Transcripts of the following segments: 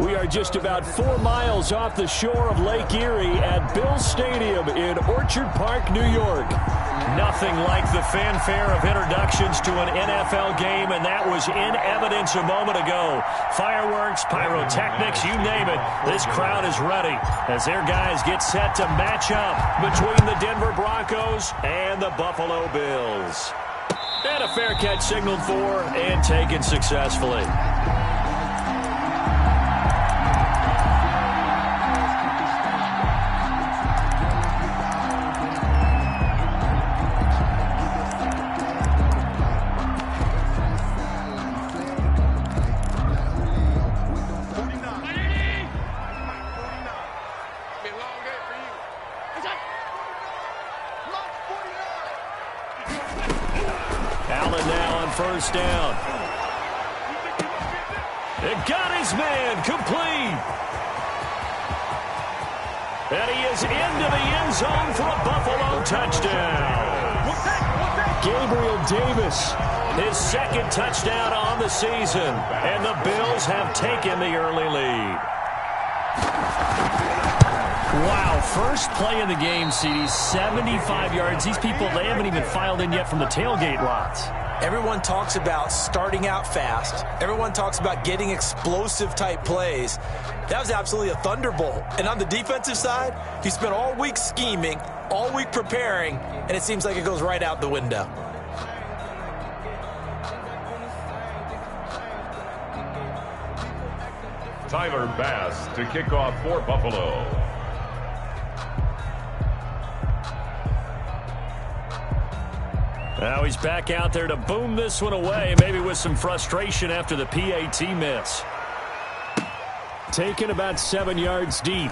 We are just about 4 miles off the shore of Lake Erie at Bills Stadium in Orchard Park, New York. Nothing like the fanfare of introductions to an NFL game, and that was in evidence a moment ago. Fireworks, pyrotechnics, you name it. This crowd is ready as their guys get set to match up between the Denver Broncos and the Buffalo Bills. And a fair catch signaled for and taken successfully. First down. It got his man complete. And he is into the end zone for a Buffalo touchdown. Gabriel Davis, his second touchdown on the season. And the Bills have taken the early lead. Wow, first play of the game, CD, 75 yards. These people, they haven't even filed in yet from the tailgate lots. Everyone talks about starting out fast. Everyone talks about getting explosive-type plays. That was absolutely a thunderbolt. And on the defensive side, you spent all week scheming, all week preparing, and it seems like it goes right out the window. Tyler Bass to kick off for Buffalo. Now he's back out there to boom this one away, maybe with some frustration after the PAT miss. Taken about 7 yards deep.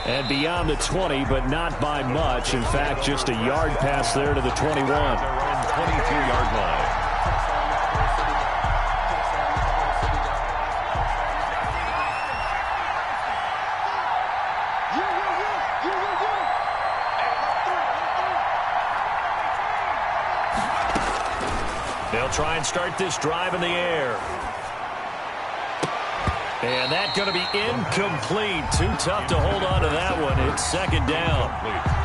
And beyond the 20, but not by much. In fact, just a yard pass there to the 21. 22-yard line. They'll try and start this drive in the air. And that's going to be incomplete. Too tough to hold on to that one. It's second down.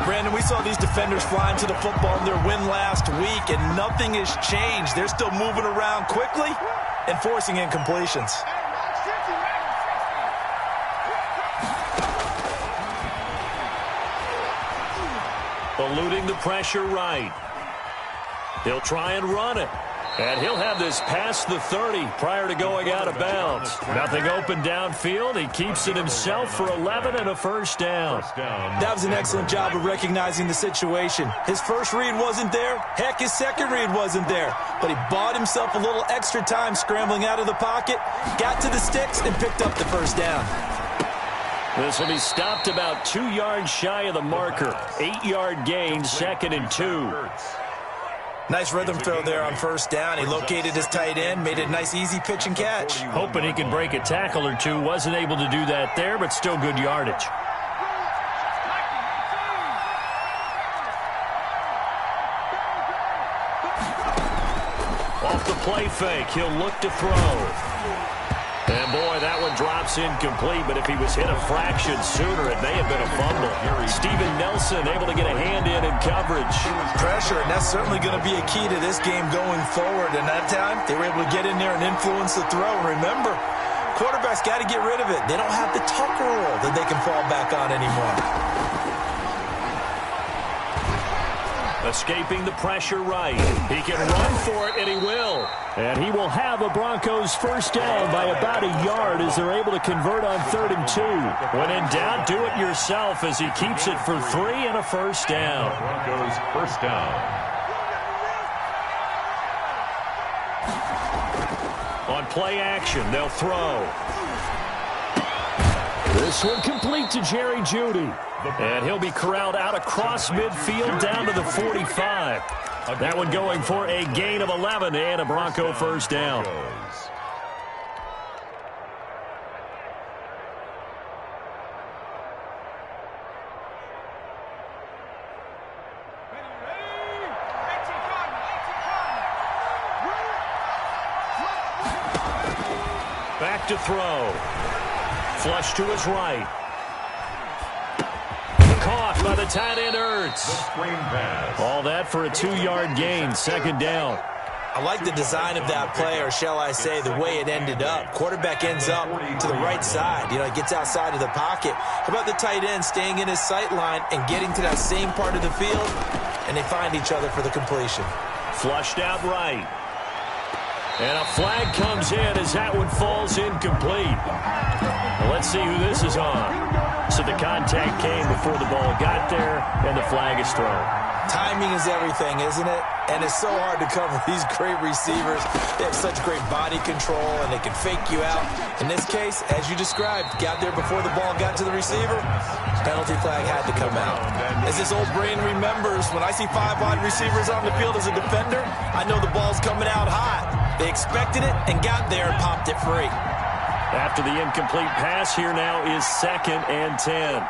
Brandon, we saw these defenders flying to the football in their win last week, and nothing has changed. They're still moving around quickly and forcing incompletions. Eluding the pressure right. He'll try and run it. And he'll have this past the 30 prior to going out of bounds. Nothing open downfield. He keeps it himself for 11 and a first down. That was an excellent job of recognizing the situation. His first read wasn't there. Heck, his second read wasn't there. But he bought himself a little extra time scrambling out of the pocket, got to the sticks, and picked up the first down. This will be stopped about 2 yards shy of the marker. 8-yard gain, second and 2. Nice rhythm throw there on first down. He located his tight end, made it a nice, easy pitch and catch. Hoping he can break a tackle or two. Wasn't able to do that there, but still good yardage. Off the play fake, he'll look to throw. And, boy, that one drops incomplete, but if he was hit a fraction sooner, it may have been a fumble. Steven Nelson able to get a hand in coverage. Pressure, and that's certainly going to be a key to this game going forward. And that time, they were able to get in there and influence the throw. Remember, quarterbacks got to get rid of it. They don't have the Tucker rule that they can fall back on anymore. Escaping the pressure right. He can run for it, and he will. And he will have a Broncos first down by about a yard as they're able to convert on 3rd and 2. When in doubt, do it yourself as he keeps it for 3 and a first down. Broncos first down. On play action, they'll throw. This one complete to Jerry Jeudy. And he'll be corralled out across midfield down to the 45. That one going for a gain of 11 and a Bronco first down. Back to throw. Flush to his right. Caught by the tight end, Ertz. All that for a 2-yard gain, 2nd down. I like the design of that play, or shall I say the way it ended up. Quarterback ends up to the right side. He gets outside of the pocket. How about the tight end staying in his sight line and getting to that same part of the field, and they find each other for the completion. Flushed out right. And a flag comes in as that one falls incomplete. Well, let's see who this is on. So the contact came before the ball got there, and the flag is thrown. Timing is everything, isn't it? And it's so hard to cover these great receivers. They have such great body control, and they can fake you out. In this case, as you described, got there before the ball got to the receiver. Penalty flag had to come out. As this old brain remembers, when I see 5 wide receivers on the field as a defender, I know the ball's coming out hot. They expected it and got there and popped it free. After the incomplete pass, here now is 2nd and 10.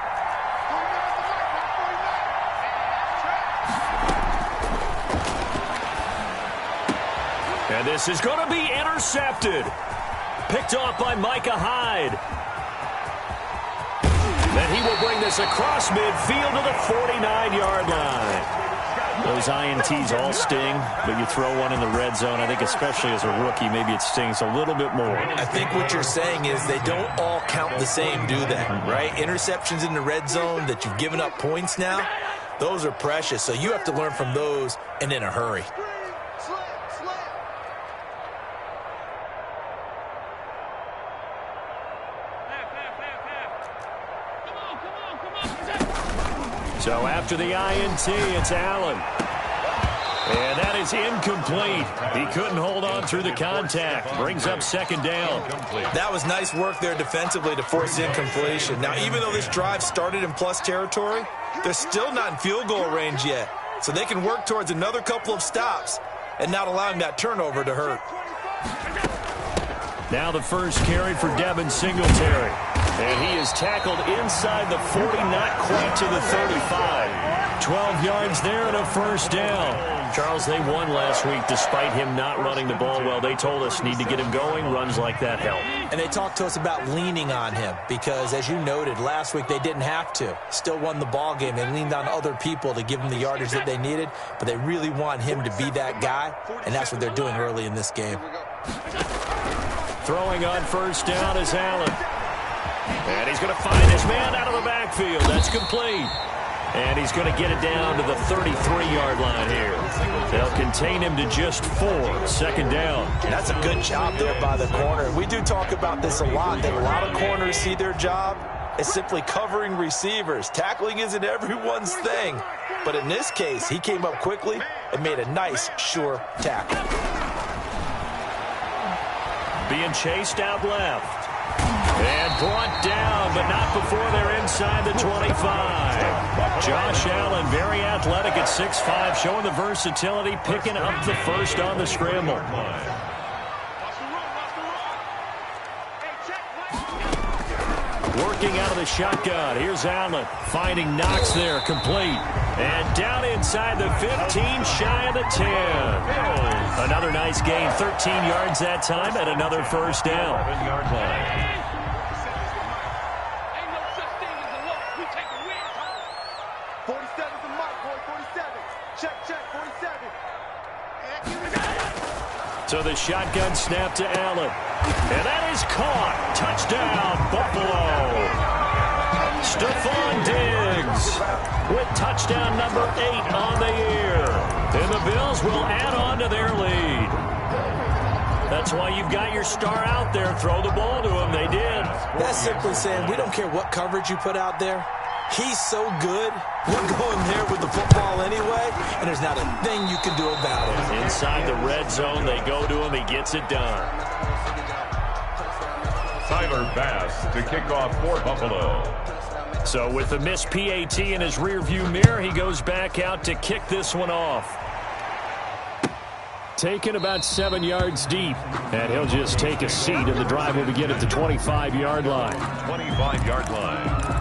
And this is going to be intercepted. Picked off by Micah Hyde. Then he will bring this across midfield to the 49-yard line. Those INTs all sting, but you throw one in the red zone, I think especially as a rookie, maybe it stings a little bit more. I think what you're saying is they don't all count the same, do they? Right? Interceptions in the red zone that you've given up points now, those are precious. So you have to learn from those and in a hurry. So after the INT, it's Allen. And that is incomplete. He couldn't hold on through the contact. Brings up 2nd down. That was nice work there defensively to force incompletion. Now, even though this drive started in plus territory, they're still not in field goal range yet. So they can work towards another couple of stops and not allowing that turnover to hurt. Now the first carry for Devin Singletary. And he is tackled inside the 40, not quite to the 35. 12 yards there and a 1st down. Charles, they won last week despite him not running the ball well. They told us need to get him going. Runs like that help. And they talked to us about leaning on him because, as you noted, last week they didn't have to. Still won the ball game. They leaned on other people to give them the yardage that they needed, but they really want him to be that guy, and that's what they're doing early in this game. Throwing on 1st down is Allen. And he's going to find his man out of the backfield. That's complete. And he's going to get it down to the 33-yard line here. They'll contain him to just 4. 2nd down. That's a good job there by the corner. We do talk about this a lot, that a lot of corners see their job as simply covering receivers. Tackling isn't everyone's thing. But in this case, he came up quickly and made a nice, sure tackle. Being chased out left. And brought down, but not before they're inside the 25. Josh Allen, very athletic at 6'5", showing the versatility, picking up the first on the scramble. Working out of the shotgun. Here's Allen, finding Knox there, complete. And down inside the 15, shy of the 10. Another nice gain, 13 yards that time, and another 1st down. 7-yard line. So the shotgun snap to Allen. And that is caught. Touchdown, Buffalo. Stephon Diggs with touchdown number 8 on the year. And the Bills will add on to their lead. That's why you've got your star out there. Throw the ball to him. They did. That's simply saying we don't care what coverage you put out there. He's so good, we're going there with the football anyway, and there's not a thing you can do about it. Inside the red zone, they go to him. He gets it done. Tyler Bass to kick off for Buffalo. So with the missed PAT in his rearview mirror, he goes back out to kick this one off. Taken about 7 yards deep, and he'll just take a seat, and the drive will begin at the 25-yard line. 25-yard line.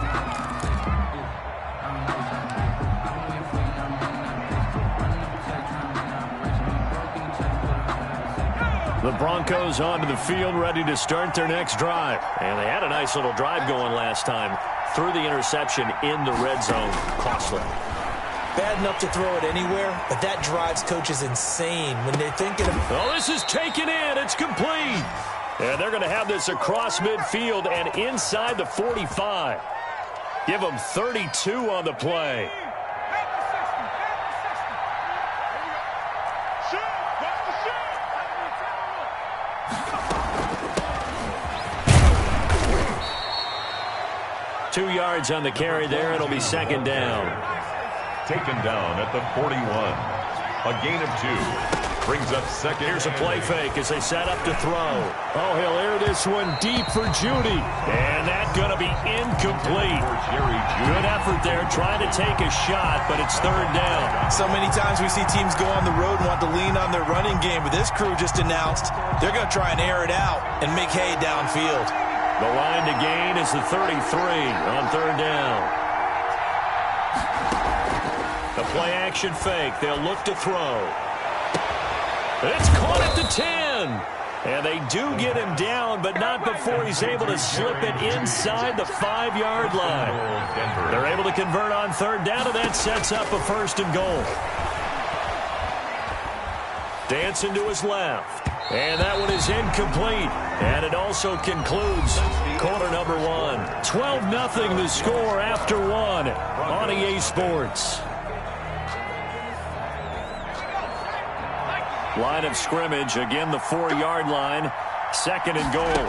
The Broncos onto the field, ready to start their next drive. And they had a nice little drive going last time. Threw the interception in the red zone. Costly. Bad enough to throw it anywhere, but that drives coaches insane when they're thinking of... Oh, this is taken in. It's complete. And they're going to have this across midfield and inside the 45. Give them 32 on the play. 2 yards on the carry there. It'll be second down. Taken down at the 41. A gain of 2. Brings up second. Here's a play fake as they set up to throw. Oh, he'll air this one deep for Judy. And that's going to be incomplete. Good effort there trying to take a shot, but it's third down. So many times we see teams go on the road and want to lean on their running game, but this crew just announced they're going to try and air it out and make hay downfield. The line to gain is the 33 on third down. The play action fake. They'll look to throw. It's caught at the 10. And they do get him down, but not before he's able to slip it inside the 5-yard line. They're able to convert on third down, and that sets up a first and goal. Dancing to his left. And that one is incomplete. And it also concludes quarter number 1. 12-0 the score after 1 on EA Sports. Line of scrimmage, again the 4-yard line, second and goal.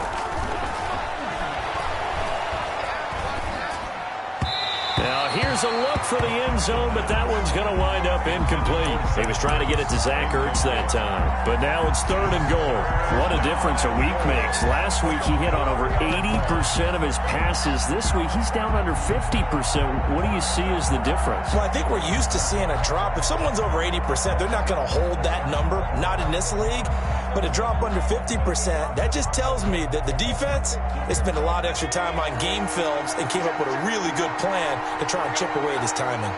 Now here's a look for the end zone, but that one's going to wind up incomplete. He was trying to get it to Zach Ertz that time, but now it's third and goal. What a difference a week makes. Last week he hit on over 80% of his passes. This week he's down under 50%. What do you see as the difference? Well, I think we're used to seeing a drop. If someone's over 80%, they're not going to hold that number, not in this league. But a drop under 50%, that just tells me that the defense, they spent a lot of extra time on game films and came up with a really good plan to try and chip away at his timing.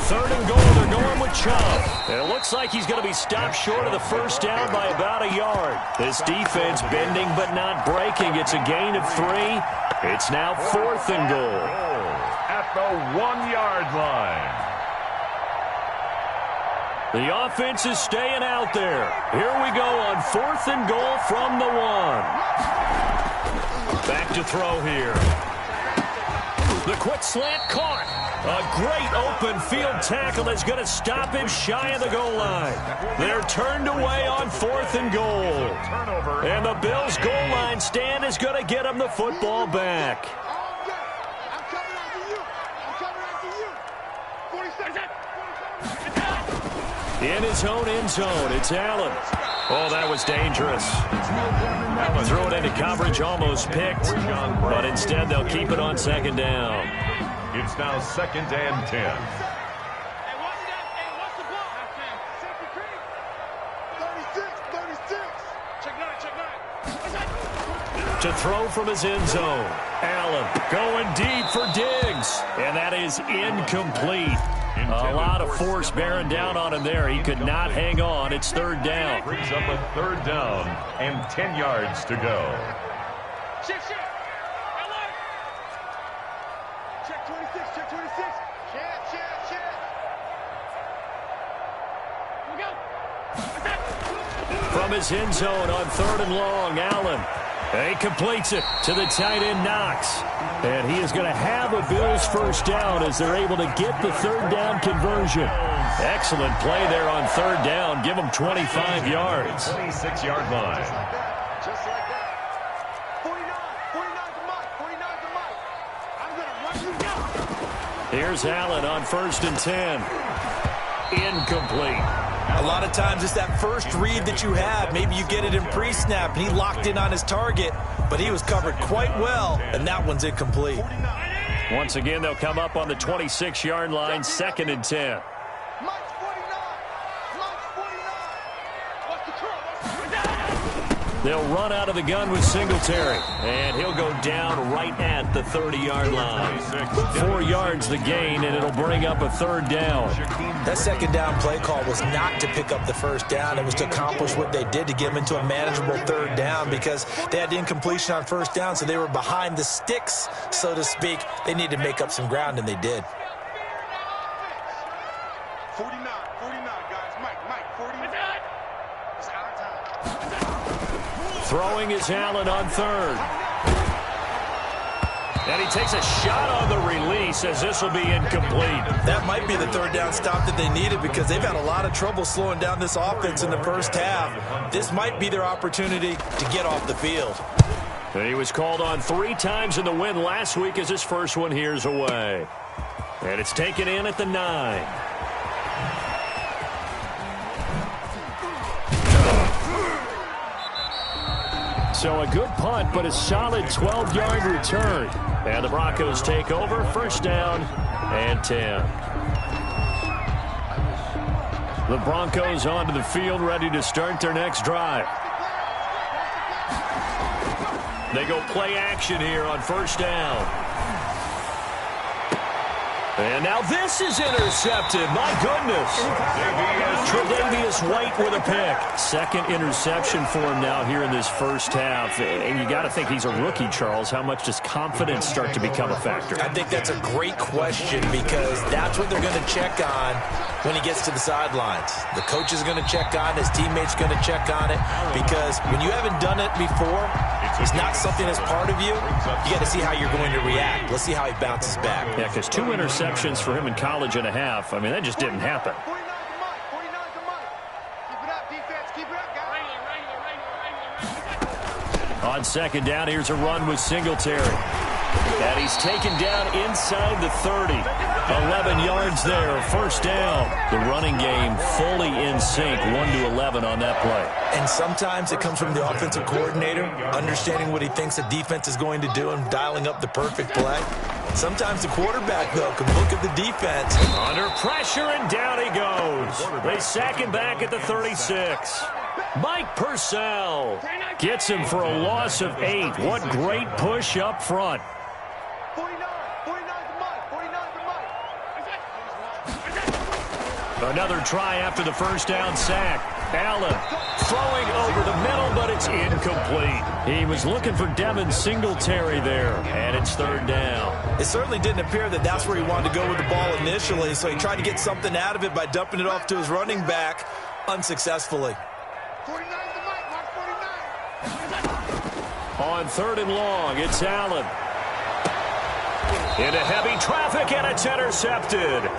Third and goal, they're going with Chubb. And it looks like he's going to be stopped short of the first down by about a yard. This defense bending but not breaking. It's a gain of 3. It's now fourth and goal. At the 1-yard line. The offense is staying out there. Here we go on fourth and goal from the 1. Back to throw here. The quick slant caught. A great open field tackle that's going to stop him shy of the goal line. They're turned away on fourth and goal. And the Bills' goal line stand is going to get them the football back. I'm coming after you. I'm coming after you. 40 seconds. In his own end zone, it's Allen. Oh, that was dangerous. Threw it into coverage, almost picked. But instead, they'll keep it on second down. It's now second and 10. To throw from his end zone. Allen going deep for Diggs. And that is incomplete. A lot of force bearing down on him there. He could not hang on. It's third down. Brings up a third down and 10 yards to go. Check 26, check 26. Check. Here we go. From his end zone on third and long, Allen. And he completes it to the tight end, Knox. And he is going to have a Bills first down as they're able to get the third down conversion. Excellent play there on third down. Give them 25 yards. 26-yard line. Just like that. 49 to Mike. 49 to Mike. I'm going to run you down. Here's Allen on first and 10. Incomplete. A lot of times it's that first read that you have. Maybe you get it in pre-snap, and he locked in on his target, but he was covered quite well, and that one's incomplete. Once again, they'll come up on the 26-yard line, second and 10. They'll run out of the gun with Singletary. And he'll go down right at the 30-yard line. 4 yards the gain, and it'll bring up a third down. That second down play call was not to pick up the first down. It was to accomplish what they did, to get them into a manageable third down, because they had incompletion on first down, so they were behind the sticks, so to speak. They needed to make up some ground, and they did. 49, guys. Mike, 49. It's our time. Throwing is Allen on third. And he takes a shot on the release, as this will be incomplete. That might be the third down stop that they needed, because they've had a lot of trouble slowing down this offense in the first half. This might be their opportunity to get off the field. And he was called on 3 times in the win last week, as his first one here's away. And it's taken in at the 9. So a good punt, but a solid 12-yard return. And the Broncos take over, first down and 10. The Broncos onto the field, ready to start their next drive. They go play action here on first down. And now this is intercepted. My goodness. Tre'Davious White with a pick. Second interception for him now here in this first half. And you got to think he's a rookie, Charles. How much does confidence start to become a factor? I think that's a great question, because that's what they're going to check on when he gets to the sidelines. The coach is going to check on it. His teammates going to check on it, because when you haven't done it before, it's not something that's part of you. You got to see how you're going to react. Let's see how he bounces back. Yeah, because 2 interceptions for him in college and a half. I mean, that just didn't happen. 49 to Mike. Keep it up, defense. Keep it up, guys. On second down, here's a run with Singletary. And he's taken down inside the 30. 11 yards there, first down. The running game fully in sync, 1-11 on that play. And sometimes it comes from the offensive coordinator, understanding what he thinks the defense is going to do and dialing up the perfect play. Sometimes the quarterback, though, can look at the defense. Under pressure, and down he goes. They sack him back at the 36. Mike Purcell gets him for a loss of 8. What great push up front. 49 to Mike. 49 to Mike. Another try after the first down sack. Allen throwing over the middle, but it's incomplete. He was looking for Devin Singletary there, and it's third down. It certainly didn't appear that that's where he wanted to go with the ball initially, so he tried to get something out of it by dumping it off to his running back unsuccessfully. 49 to Mike. Mark 49. On third and long, it's Allen. Into heavy traffic, and it's intercepted.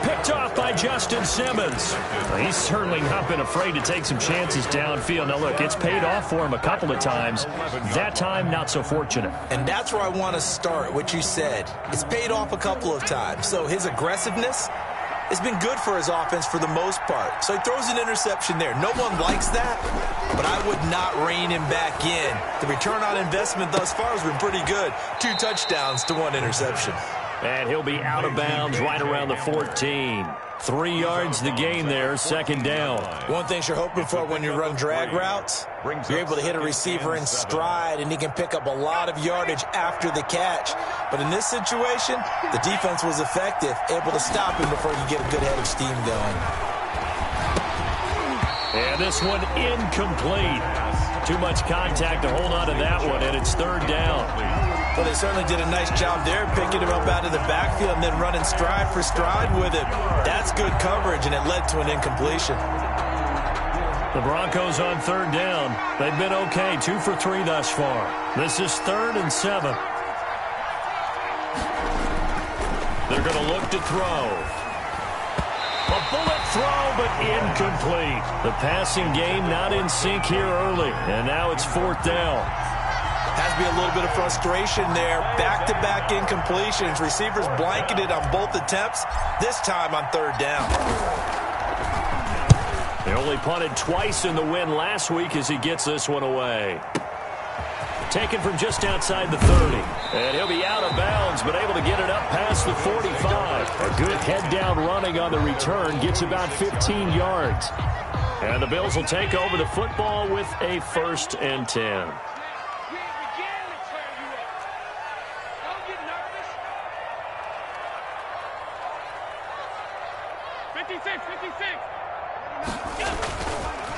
Picked off by Justin Simmons. He's certainly not been afraid to take some chances downfield. Now, look, it's paid off for him a couple of times. That time, not so fortunate. And that's where I want to start, what you said. It's paid off a couple of times. So his aggressiveness has been good for his offense for the most part. So he throws an interception there. No one likes that, but I would not rein him back in. The return on investment thus far has been pretty good. 2 touchdowns to 1 interception. And he'll be out of bounds right around the 14. 3 yards the gain there, second down. One thing you're hoping for when you run drag routes, you're able to hit a receiver in stride, and he can pick up a lot of yardage after the catch. But in this situation, the defense was effective, able to stop him before he could get a good head of steam going. And this one incomplete. Too much contact to hold on to that one, and it's third down. Well, they certainly did a nice job there, picking him up out of the backfield and then running stride for stride with it. That's good coverage, and it led to an incompletion. The Broncos on third down. They've been okay, 2 for 3 thus far. This is 3rd and 7. They're going to look to throw. A bullet throw, but incomplete. The passing game not in sync here early, and now it's 4th down. Has to be a little bit of frustration there. Back-to-back incompletions. Receivers blanketed on both attempts, this time on third down. They only punted twice in the win last week as he gets this one away. Taken from just outside the 30. And he'll be out of bounds, but able to get it up past the 45. A good head-down running on the return. Gets about 15 yards. And the Bills will take over the football with a 1st and 10.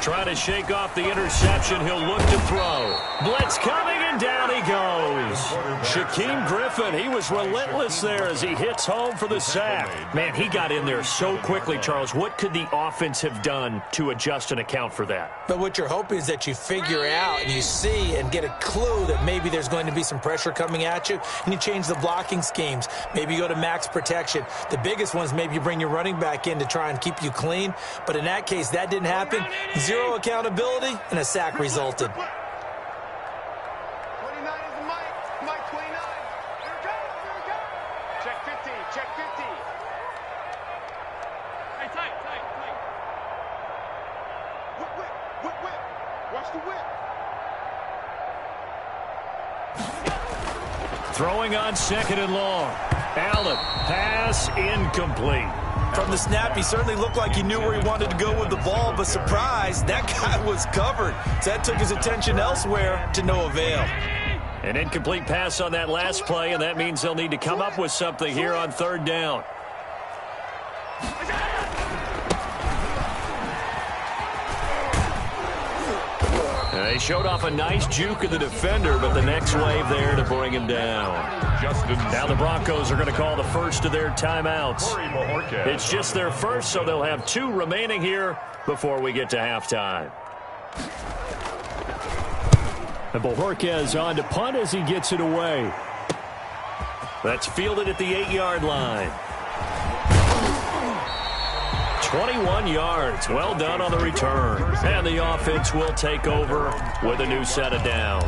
Trying to shake off the interception. He'll look to throw. Blitz coming, and down he goes. Shaquem Griffin, he was relentless there as he hits home for the sack. Man, he got in there so quickly, Charles. What could the offense have done to adjust and account for that? But what you're hoping is that you figure out and you see and get a clue that maybe there's going to be some pressure coming at you, and you change the blocking schemes. Maybe you go to max protection. The biggest one is maybe you bring your running back in to try and keep you clean. But in that case, that didn't happen. Zero accountability, and a sack resulted. 29 is the Mike. Mike 29. Here it goes. Here it goes. Check 50. Check 50. Hey, tight. Whip. Watch the whip. Throwing on 2nd and long. Allen, pass incomplete. From the snap, he certainly looked like he knew where he wanted to go with the ball, but surprise, that guy was covered. So that took his attention elsewhere to no avail. An incomplete pass on that last play, and that means they'll need to come up with something here on 3rd down. They showed off a nice juke of the defender, but the next wave there to bring him down. Now the Broncos are going to call the first of their timeouts. It's just their first, so they'll have 2 remaining here before we get to halftime. And Bojorquez on to punt as he gets it away. That's fielded at the 8-yard line. 21 yards. Well done on the return. And the offense will take over with a new set of downs.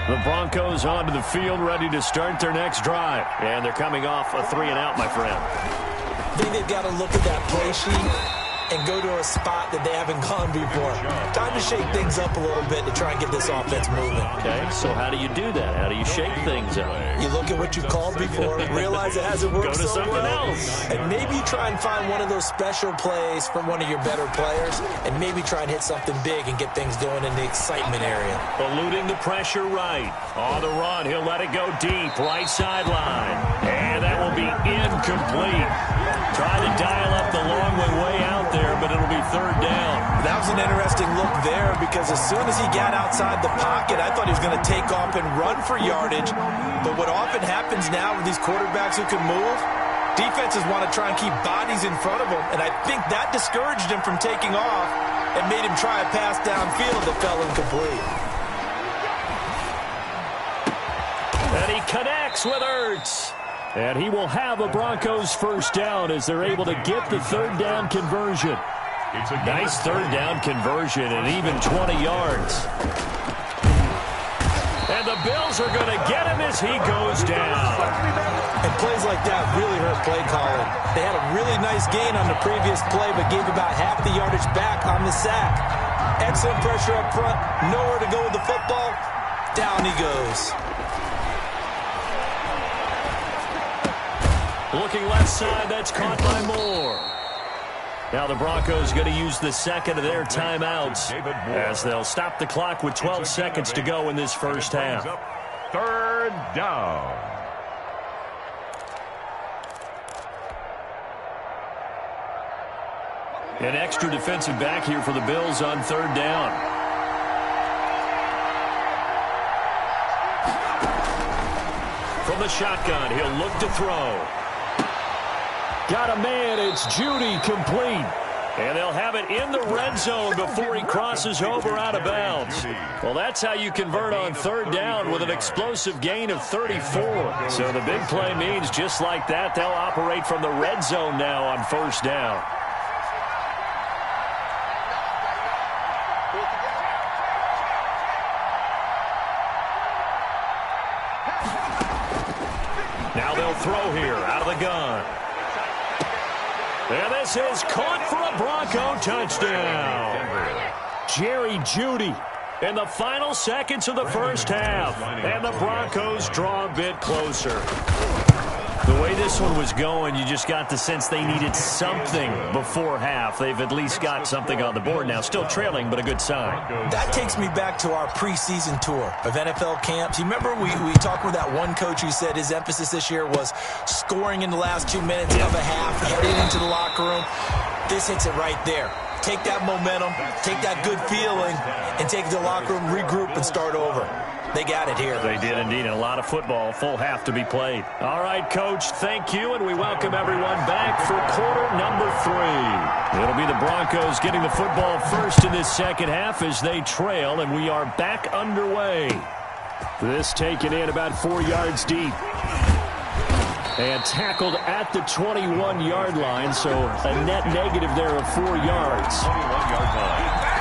The Broncos onto the field, ready to start their next drive. And they're coming off a 3-and-out, my friend. I think they've got to look at that play sheet and go to a spot that they haven't gone before. Time to shake things up a little bit to try and get this offense moving. Okay, so how do you do that? How do you shake things up? You look at what you've called before, realize it hasn't worked so well. Go to something else. And maybe you try and find one of those special plays from one of your better players, and maybe try and hit something big and get things going in the excitement area. Eluding the pressure right. On the run, he'll let it go deep, right sideline. And that will be incomplete. Trying to dial up the long way out there, but it'll be 3rd down. That was an interesting look there because as soon as he got outside the pocket, I thought he was going to take off and run for yardage. But what often happens now with these quarterbacks who can move, defenses want to try and keep bodies in front of them, and I think that discouraged him from taking off and made him try a pass downfield that fell incomplete. And he connects with Ertz. And he will have a Broncos 1st down as they're able to get the 3rd down conversion. Nice 3rd down conversion and even 20 yards. And the Bills are going to get him as he goes down. And plays like that really hurt play calling. They had a really nice gain on the previous play, but gave about half the yardage back on the sack. Excellent pressure up front. Nowhere to go with the football. Down he goes. Looking left side, that's caught by Moore. Now the Broncos going to use the 2nd of their timeouts as they'll stop the clock with 12 seconds to go in this first half. 3rd down. An extra defensive back here for the Bills on 3rd down. From the shotgun, he'll look to throw. Got a man, it's Judy, complete. And they'll have it in the red zone before he crosses over out of bounds. Well, that's how you convert on 3rd down with an explosive gain of 34. So the big play means just like that, they'll operate from the red zone now on 1st down. Now they'll throw here out of the gun. And this is caught for a Bronco touchdown. Jerry Jeudy in the final seconds of the first half. And the Broncos draw a bit closer. The way this one was going, you just got the sense they needed something before half. They've at least got something on the board now. Still trailing, but a good sign. That takes me back to our preseason tour of NFL camps. You remember we talked with that one coach who said his emphasis this year was scoring in the last 2 minutes of a half, heading into the locker room. This hits it right there. Take that momentum, take that good feeling, and take it to the locker room, regroup, and start over. They got it here. They did indeed, and a lot of football, full half to be played. All right, Coach, thank you, and we welcome everyone back for quarter number 3. It'll be the Broncos getting the football first in this second half as they trail, and we are back underway. This taken in about 4 yards deep. And tackled at the 21-yard line, so a net negative there of 4 yards. 21-yard line.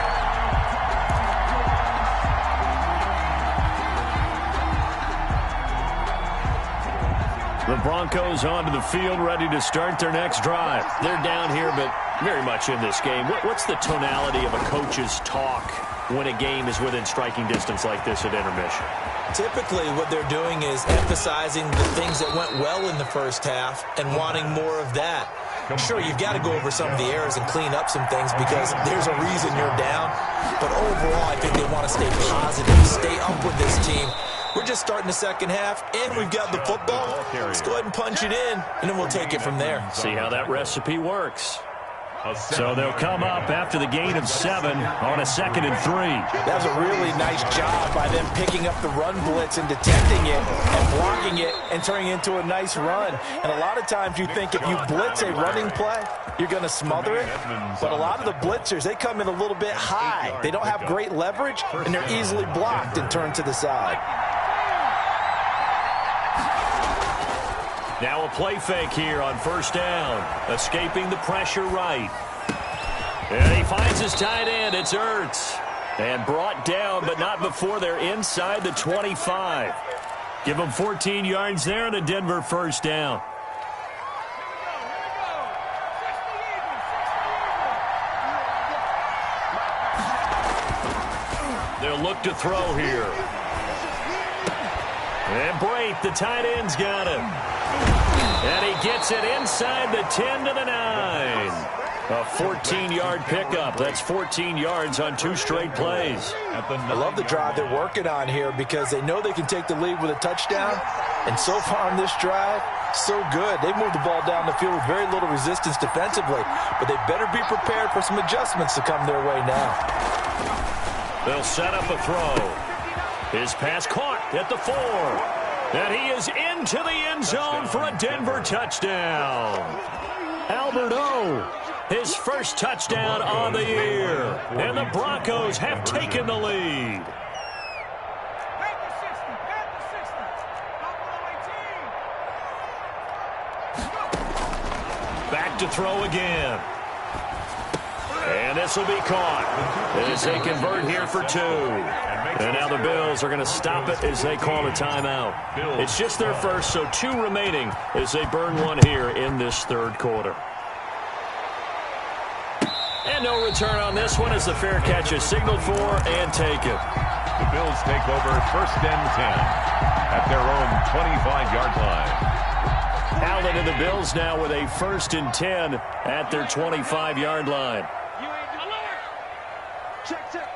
The Broncos onto the field, ready to start their next drive. They're down here, but very much in this game. What's the tonality of a coach's talk when a game is within striking distance like this at intermission? Typically, what they're doing is emphasizing the things that went well in the first half and wanting more of that. Sure, you've got to go over some of the errors and clean up some things because there's a reason you're down. But overall, I think they want to stay positive, stay up with this team. We're just starting the second half, and we've got the football. Let's go ahead and punch it in, and then we'll take it from there. See how that recipe works. So they'll come up after the gain of 7 on a 2nd and 3. That was a really nice job by them picking up the run blitz and detecting it and blocking it and turning it into a nice run. And a lot of times you think if you blitz a running play, you're going to smother it. But a lot of the blitzers, they come in a little bit high. They don't have great leverage, and they're easily blocked and turned to the side. Now a play fake here on first down. Escaping the pressure right. And he finds his tight end. It's Ertz. And brought down, but not before they're inside the 25. Give them 14 yards there and a Denver first down. They'll look to throw here. And Brate, the tight end's got him. And he gets it inside the 10 to the 9. A 14-yard pickup. That's 14 yards on 2 straight plays. I love the drive they're working on here because they know they can take the lead with a touchdown. And so far on this drive, so good. They moved the ball down the field with very little resistance defensively. But they better be prepared for some adjustments to come their way now. They'll set up a throw. His pass caught at the 4. And he is into the end zone for a Denver touchdown. Albert O, his first touchdown on the year. And the Broncos have taken the lead. Back to throw again. And this will be caught as they convert here for 2. And now the Bills are going to stop it as they call a timeout. It's just their first, so 2 remaining as they burn 1 here in this third quarter. And no return on this one as the fair catch is signaled for and taken. The Bills take over first and 10 at their own 25-yard line. Allen and the Bills now with a first and 10 at their 25-yard line. Check, check.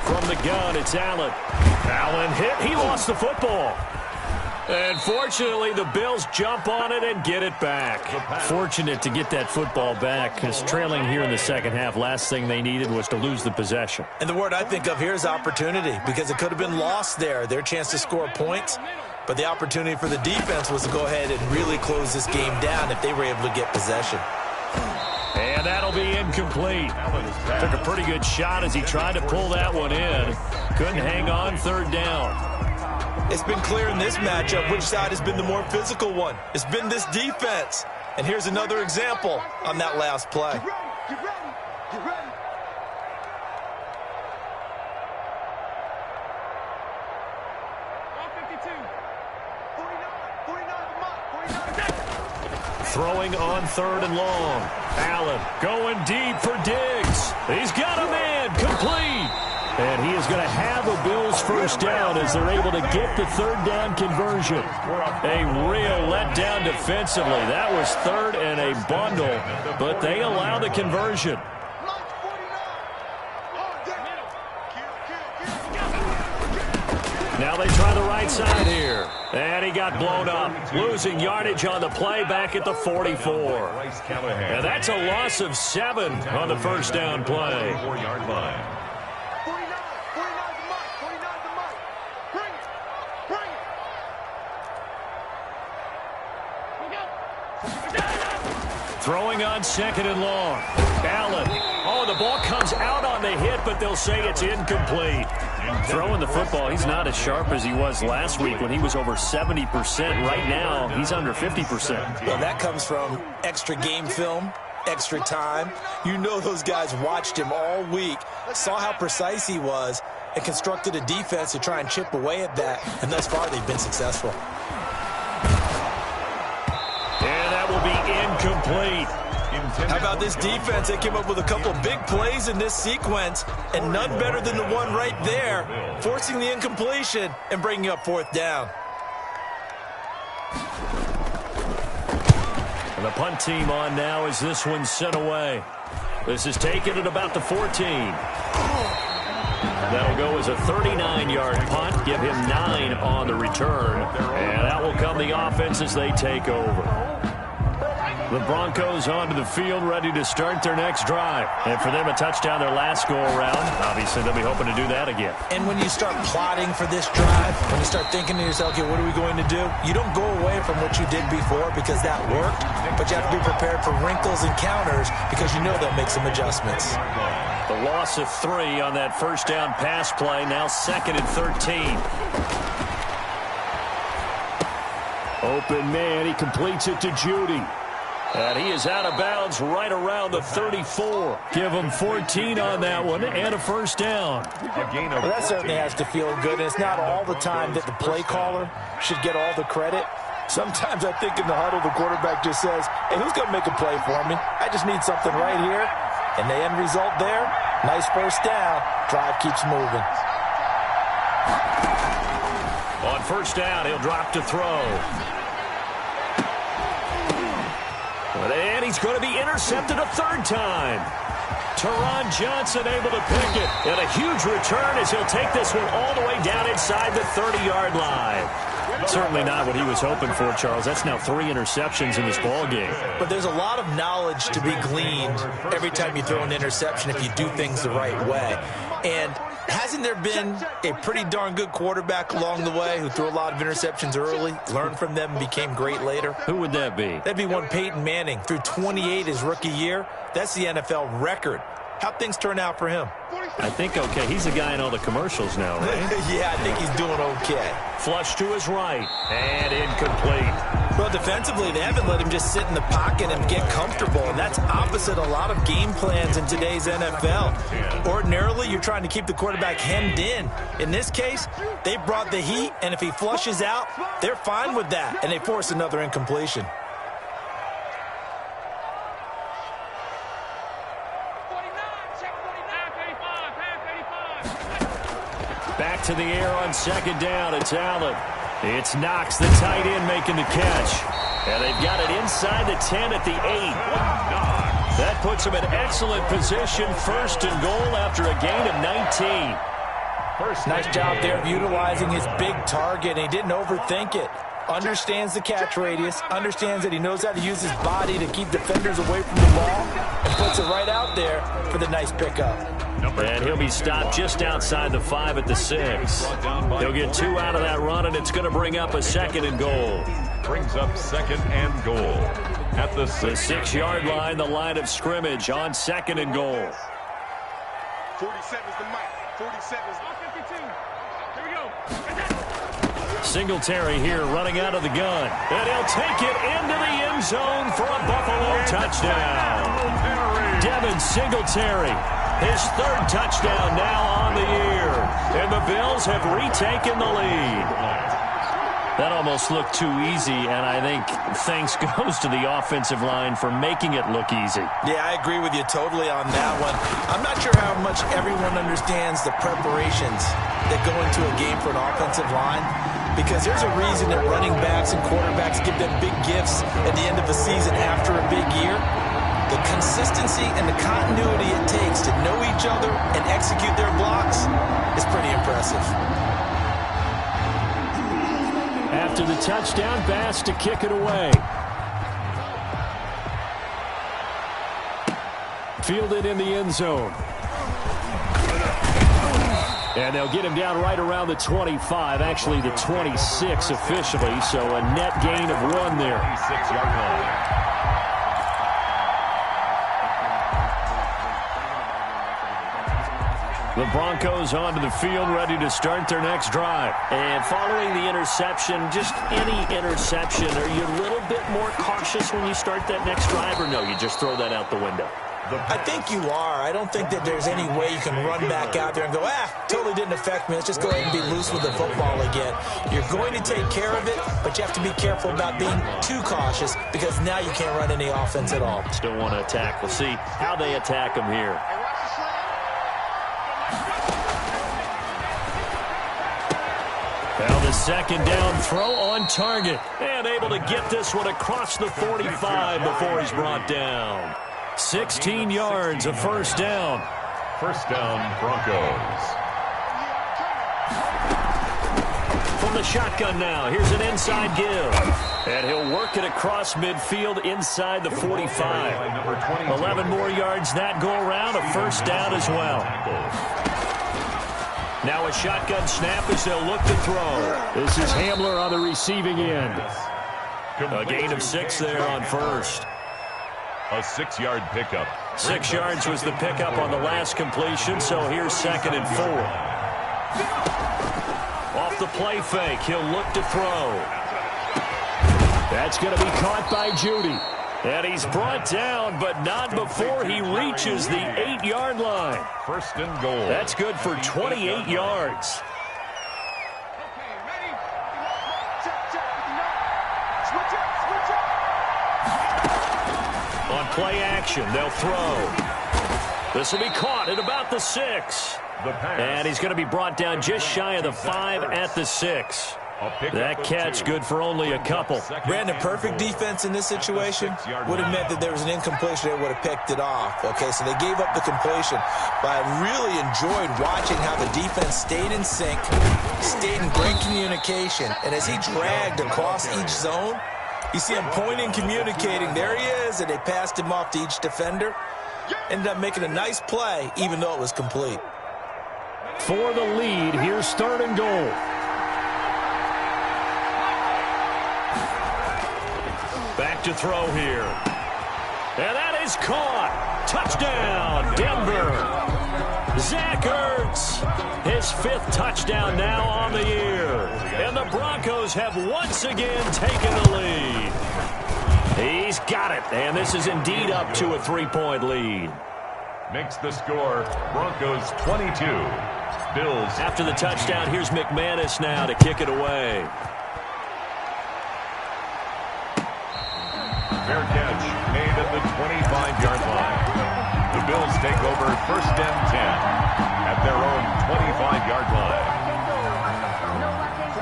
From the gun, it's Allen. Allen hit. He lost the football. And fortunately, the Bills jump on it and get it back. Fortunate to get that football back because trailing here in the second half, last thing they needed was to lose the possession. And the word I think of here is opportunity because it could have been lost there. Their chance to score points. But the opportunity for the defense was to go ahead and really close this game down if they were able to get possession. And that'll be incomplete. Took a pretty good shot as he tried to pull that one in. Couldn't hang on third down. It's been clear in this matchup which side has been the more physical one. It's been this defense. And here's another example on that last play. Get ready. Get ready. Get ready. All 52. 49. 49 the mark. 49. Throwing on 3rd and long. Allen going deep for Diggs. He's got a man complete. And he is going to have a Bills first down as they're able to get the 3rd down conversion. A real letdown defensively. That was 3rd and a bundle, but they allow the conversion. Now they try the right side here. And he got blown up. Losing yardage on the play back at the 44. And that's a loss of 7 on the first down play. 4-yard line. Throwing on 2nd and long. Allen. Oh, the ball comes out on the hit, but they'll say it's incomplete. Throwing the football, he's not as sharp as he was last week when he was over 70%. Right now, he's under 50%. Well, that comes from extra game film, extra time. You know those guys watched him all week, saw how precise he was, and constructed a defense to try and chip away at that. And thus far, they've been successful. And that will be incomplete. How about this defense? They came up with a couple big plays in this sequence, and none better than the one right there, forcing the incompletion and bringing up 4th down. And the punt team on now as this one's sent away. This is taken at about the 14. That'll go as a 39-yard punt, give him 9 on the return, and that will come the offense as they take over. The Broncos onto the field, ready to start their next drive. And for them, a touchdown their last go-around. Obviously, they'll be hoping to do that again. And when you start plotting for this drive, when you start thinking to yourself, okay, what are we going to do? You don't go away from what you did before because that worked, but you have to be prepared for wrinkles and counters because you know they'll make some adjustments. The loss of 3 on that first down pass play, now 2nd and 13. Open man, he completes it to Judy. And he is out of bounds right around the 34. Give him 14 on that one and a first down. Well, that certainly has to feel good. And it's not all the time that the play caller should get all the credit. Sometimes I think in the huddle, the quarterback just says, hey, who's going to make a play for me? I just need something right here. And the end result there, nice first down. Drive keeps moving. On first down, he'll drop to throw. And he's going to be intercepted a 3rd time. Teron Johnson able to pick it. And a huge return as he'll take this one all the way down inside the 30-yard line. Certainly not what he was hoping for, Charles. That's now 3 interceptions in this ballgame. But there's a lot of knowledge to be gleaned every time you throw an interception if you do things the right way. And hasn't there been a pretty darn good quarterback along the way who threw a lot of interceptions early, learned from them, and became great later? Who would that be? That'd be one Peyton Manning. Threw 28 his rookie year. That's the NFL record. How'd things turn out for him? I think okay. He's the guy in all the commercials now, right? Yeah, I think he's doing okay. Flush to his right. And incomplete. Well, defensively, they haven't let him just sit in the pocket and get comfortable, and that's opposite a lot of game plans in today's NFL. Ordinarily, you're trying to keep the quarterback hemmed in. In this case, they brought the heat, and if he flushes out, they're fine with that, and they force another incompletion. Back to the air on 2nd down. It's Allen. It's Knox, the tight end, making the catch. And they've got it inside the 10 at the 8. That puts him in excellent position. 1st and goal after a gain of 19. Nice job there of utilizing his big target, and he didn't overthink it. Understands the catch radius, understands that he knows how to use his body to keep defenders away from the ball, and puts it right out there for the nice pickup. And he'll be stopped just outside the 5 at the 6. He'll get 2 out of that run, and it's going to bring up a 2nd and goal. Brings up 2nd and goal at the 6. The 6-yard line, the line of scrimmage on 2nd and goal. 47 is the mic. 47 is the 52. Here we go. Singletary here running out of the gun. And he'll take it into the end zone for a Buffalo touchdown. Devin Singletary, his 3rd touchdown now on the year. And the Bills have retaken the lead. That almost looked too easy, and I think thanks goes to the offensive line for making it look easy. Yeah, I agree with you totally on that one. I'm not sure how much everyone understands the preparations that go into a game for an offensive line, because there's a reason that running backs and quarterbacks give them big gifts at the end of the season after a big year. The consistency and the continuity it takes to know each other and execute their blocks is pretty impressive. After the touchdown, Bass to kick it away. Fielded in the end zone. And they'll get him down right around the 25, actually the 26 officially, so a net gain of 1 there. 26-yard line. The Broncos onto the field, ready to start their next drive. And following the interception, just any interception, are you a little bit more cautious when you start that next drive, or no, you just throw that out the window? I think you are. I don't think that there's any way you can run back out there and go, totally didn't affect me. Let's just go ahead and be loose with the football again. You're going to take care of it, but you have to be careful about being too cautious because now you can't run any offense at all. Still want to attack. We'll see how they attack them here. Now the second down throw on target. And able to get this one across the 45 before he's brought down. 16 yards, a first down. First down, Broncos. From the shotgun now, here's an inside give. And he'll work it across midfield inside the 45. 11 more yards that go around, a first down as well. Now a shotgun snap as they'll look to throw. This is Hamler on the receiving end. A gain of 6 there on first. A 6-yard pickup. 6 yards was the pickup on the last completion, so here's 2nd and 4. Off the play fake, he'll look to throw. That's going to be caught by Judy. And he's brought down, but not before he reaches the 8-yard line. First and goal. That's good for 28 yards. On play action, they'll throw. This will be caught at about the 6. And he's going to be brought down just shy of the 5 at the 6. That catch good for only a couple. Brandon, perfect defense in this situation would have meant that there was an incompletion that would have picked it off. Okay, so they gave up the completion. But I really enjoyed watching how the defense stayed in sync, stayed in great communication. And as he dragged across each zone, you see him pointing, communicating. There he is, and they passed him off to each defender. Ended up making a nice play, even though it was complete. For the lead, here's 3rd and goal. Back to throw here. And that is caught. Touchdown, Denver. Zach Ertz, his 5th touchdown now on the year. And the Broncos have once again taken the lead. He's got it, and this is indeed up to a 3-point lead. Makes the score Broncos 22. Bills. After the touchdown, here's McManus now to kick it away. Fair catch made at the 25-yard line. The Bills take over 1st and 10 at their own 25-yard line.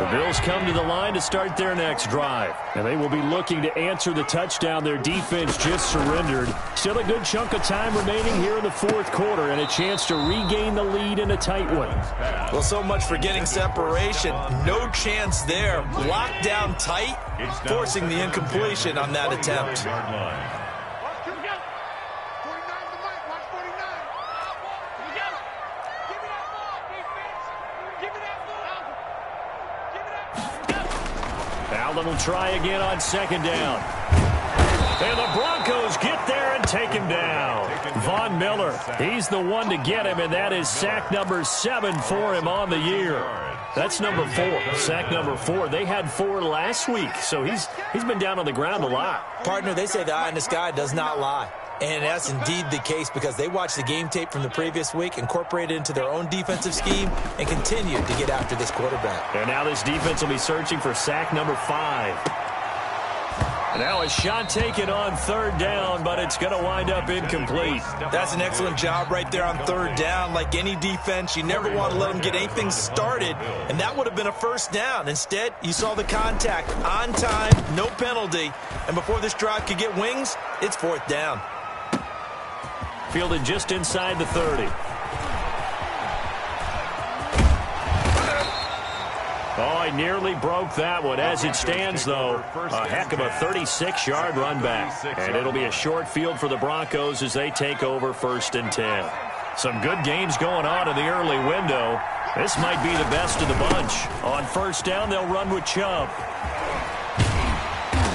The Bills come to the line to start their next drive. And they will be looking to answer the touchdown their defense just surrendered. Still a good chunk of time remaining here in the 4th quarter and a chance to regain the lead in a tight one. Well, so much for getting separation. No chance there. Locked down tight, forcing the incompletion on that attempt. Allen will try again on 2nd down. And the Broncos get there and take him down. Von Miller, he's the one to get him, and that is sack number 7 for him on the year. That's number 4, sack number 4. They had 4 last week, so he's been down on the ground a lot. Partner, they say the eye in the sky does not lie. And that's indeed the case because they watched the game tape from the previous week, incorporated it into their own defensive scheme, and continued to get after this quarterback. And now this defense will be searching for sack number 5. Now a shot taken on third down, but it's going to wind up incomplete. That's an excellent job right there on third down. Like any defense, you never want to let them get anything started, and that would have been a first down. Instead, you saw the contact on time, no penalty, and before this drive could get wings, it's fourth down. Fielded just inside the 30. Oh, he nearly broke that one. As it stands, though, a heck of a 36-yard run back. And it'll be a short field for the Broncos as they take over 1st and 10. Some good games going on in the early window. This might be the best of the bunch. On first down, they'll run with Chubb.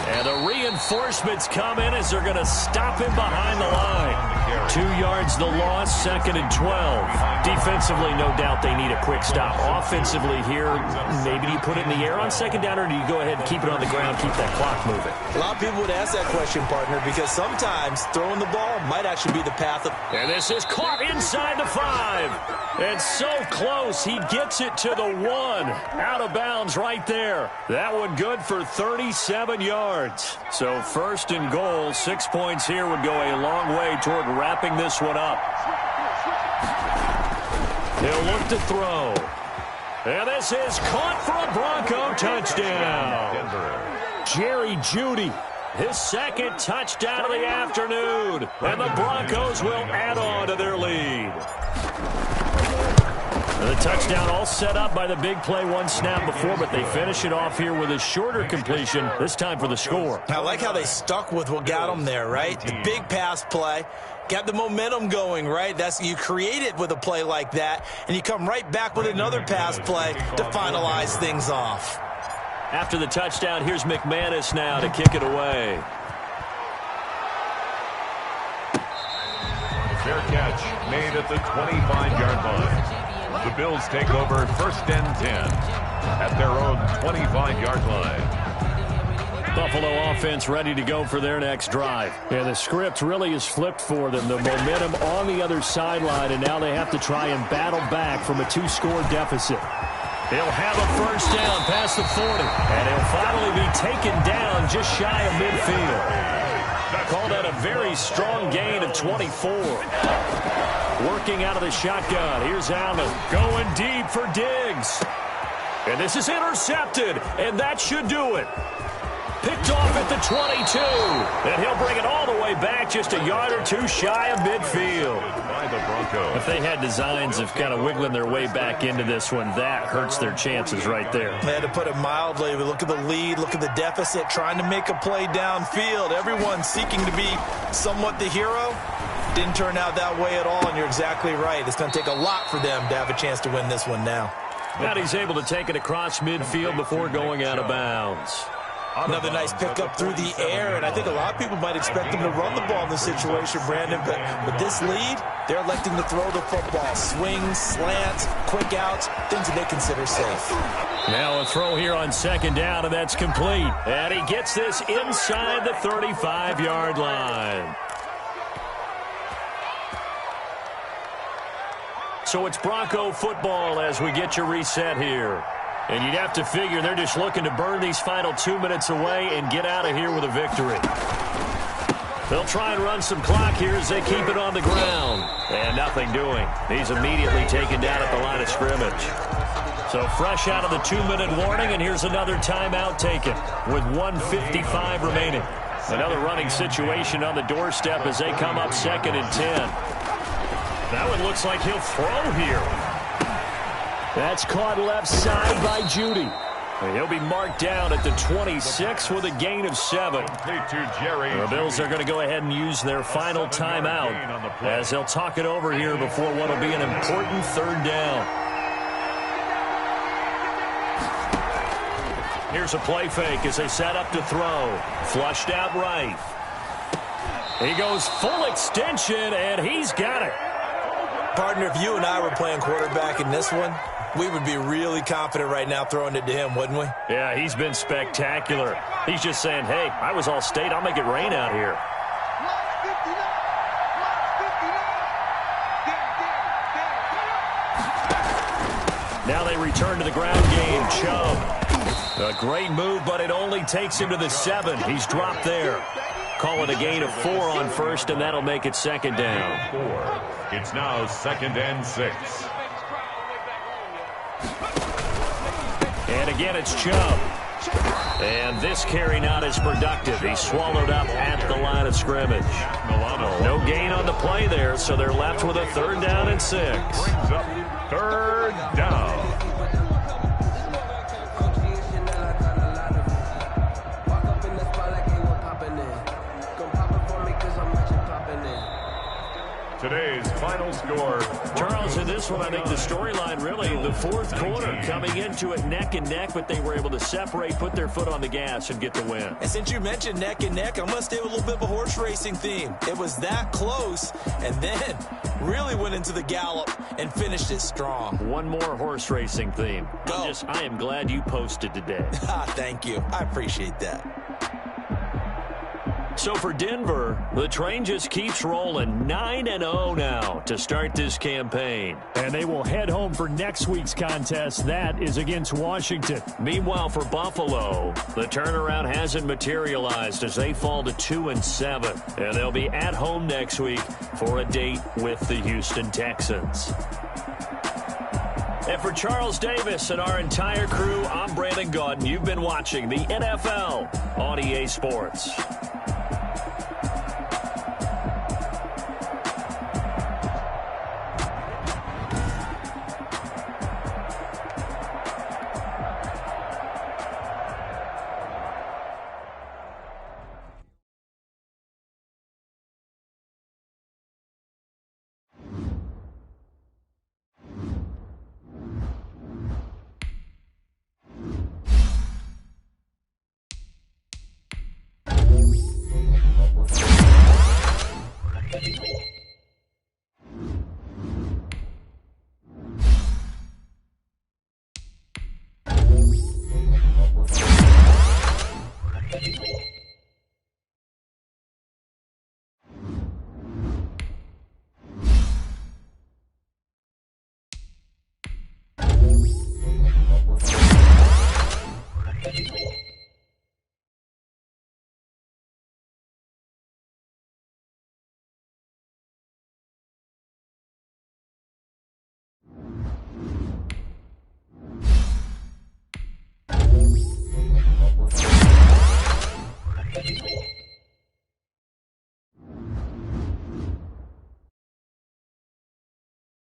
And the reinforcements come in as they're going to stop him behind the line. 2 yards the loss, 2nd and 12. Defensively, no doubt they need a quick stop. Offensively here, maybe you put it in the air on 2nd down, or do you go ahead and keep it on the ground, keep that clock moving? A lot of people would ask that question, partner, because sometimes throwing the ball might actually be the path of... And this is caught inside the 5. And so close, he gets it to the 1. Out of bounds right there. That one good for 37 yards. So 1st and goal, 6 points here would go a long way toward wrapping this one up. He'll look to throw. And this is caught for a Bronco touchdown. Jerry Jeudy, his 2nd touchdown of the afternoon. And the Broncos will add on to their lead. And the touchdown all set up by the big play, one snap before, but they finish it off here with a shorter completion, this time for the score. I like how they stuck with what got them there, right? The big pass play. Got the momentum going, right? You create it with a play like that, and you come right back with another pass play to finalize things off. After the touchdown, here's McManus now to kick it away. Fair catch made at the 25-yard line. The Bills take over 1st and 10 at their own 25-yard line. Buffalo offense ready to go for their next drive. And the script really is flipped for them. The momentum on the other sideline, and now they have to try and battle back from a 2-score deficit. He'll have a first down past the 40. And he'll finally be taken down just shy of midfield. Called out a very strong gain of 24. Working out of the shotgun. Here's Allen going deep for Diggs. And this is intercepted. And that should do it. Picked off at the 22. And he'll bring it all the way back just a yard or two shy of midfield. If they had designs of kind of wiggling their way back into this one, that hurts their chances right there. They had to put it mildly. Look at the lead, look at the deficit, trying to make a play downfield. Everyone seeking to be somewhat the hero. Didn't turn out that way at all, and you're exactly right. It's going to take a lot for them to have a chance to win this one now. And he's able to take it across midfield before going out of bounds. Another nice pickup through the air, and I think a lot of people might expect them to run the ball in this situation, Brandon, but with this lead, they're electing to throw the football. Swings, slants, quick outs, things that they consider safe. Now a throw here on 2nd down, and that's complete. And he gets this inside the 35-yard line. So it's Bronco football as we get your reset here. And you'd have to figure they're just looking to burn these final 2 minutes away and get out of here with a victory. They'll try and run some clock here as they keep it on the ground. And nothing doing. He's immediately taken down at the line of scrimmage. So fresh out of the 2-minute warning, and here's another timeout taken with 1:55 remaining. Another running situation on the doorstep as they come up 2nd and 10. That one looks like he'll throw here. That's caught left side by Jeudy. And he'll be marked down at the 26 with a gain of 7. The Bills are going to go ahead and use their final timeout as they'll talk it over here before what will be an important 3rd down. Here's a play fake as they set up to throw. Flushed out right. He goes full extension, and he's got it. Partner, if you and I were playing quarterback in this one, we would be really confident right now throwing it to him, wouldn't we? Yeah, he's been spectacular. He's just saying, hey, I was all state. I'll make it rain out here. Now they return to the ground game. Chubb. A great move, but it only takes him to the 7. He's dropped there. Call it a gain of 4 on first, and that'll make it second down. 4. It's now 2nd and 6. And again, it's Chubb. And this carry not as productive. He's swallowed up at the line of scrimmage. No gain on the play there, so they're left with a 3rd down and 6. Brings up 3rd down. Today's final score. Charles, in this one, I think the storyline really, the 4th quarter, coming into it neck and neck, but they were able to separate, put their foot on the gas, and get the win. And since you mentioned neck and neck, I'm going to stay with a little bit of a horse racing theme. It was that close, and then really went into the gallop and finished it strong. One more horse racing theme. I am glad you posted today. Thank you. I appreciate that. So for Denver, the train just keeps rolling. 9-0 now to start this campaign. And they will head home for next week's contest. That is against Washington. Meanwhile, for Buffalo, the turnaround hasn't materialized as they fall to 2-7. And they'll be at home next week for a date with the Houston Texans. And for Charles Davis and our entire crew, I'm Brandon Gaudin. You've been watching the NFL on EA Sports.